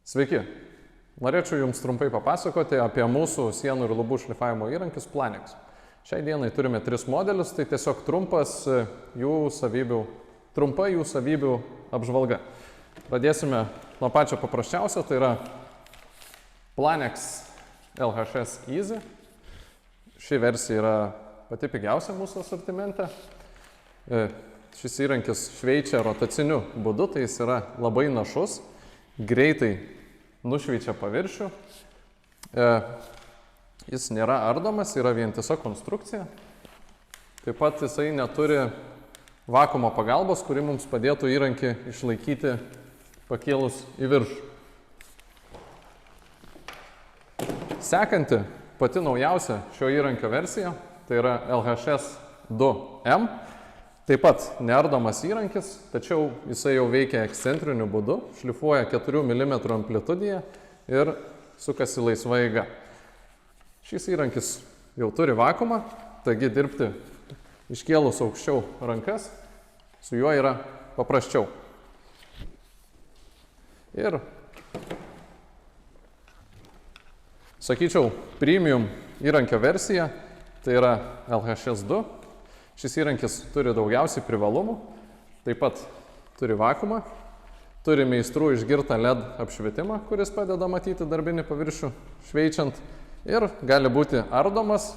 Sveiki! Norėčiau Jums trumpai papasakoti apie mūsų sienų ir lubų šlifavimo įrankius Planex. Šiai dienai turime 3 modelius, tai tiesiog trumpa jų savybių apžvalga. Pradėsime nuo pačio paprasčiausio, tai yra Planex LHS Easy. Ši versija yra pati pigiausia mūsų asortimente. Šis įrankis šveičia rotaciniu būdu, tai jis yra labai našus, greitai nušveičia paviršių. Jis nėra ardomas, yra vientisa konstrukcija. Taip pat jisai neturi vakuumo pagalbos, kuri mums padėtų įrankį išlaikyti pakėlus į viršų. Sekanti, pati naujausia šio įrankio versija, tai yra LHS 2M. Taip pat neardomas įrankis, tačiau jisai jau veikia ekscentriniu būdu, šlifuoja 4 mm amplitudėje ir sukasi laisva eiga. Šis įrankis jau turi vakuumą, taigi dirbti iškėlus aukščiau rankas su juo yra paprasčiau. Ir, sakyčiau, premium įrankio versija, tai yra LHS 2. Šis įrankis turi daugiausiai privalumų, taip pat turi vakuumą, turi meistrų išgirtą LED apšvietimą, kuris padeda matyti darbinį paviršių šveičiant ir gali būti ardomas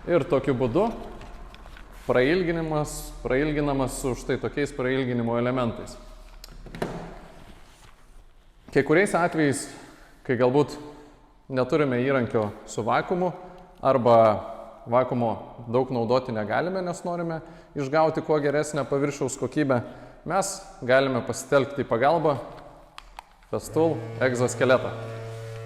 ir tokiu būdu prailginamas su štai tokiais prailginimo elementais. Kai kuriais atvejais, kai galbūt neturime įrankio su vakuumu arba vakuumo daug naudoti negalime, nes norime išgauti kuo geresnę paviršiaus kokybę, mes galime pasitelkti į pagalbą Festool egzoskeletą.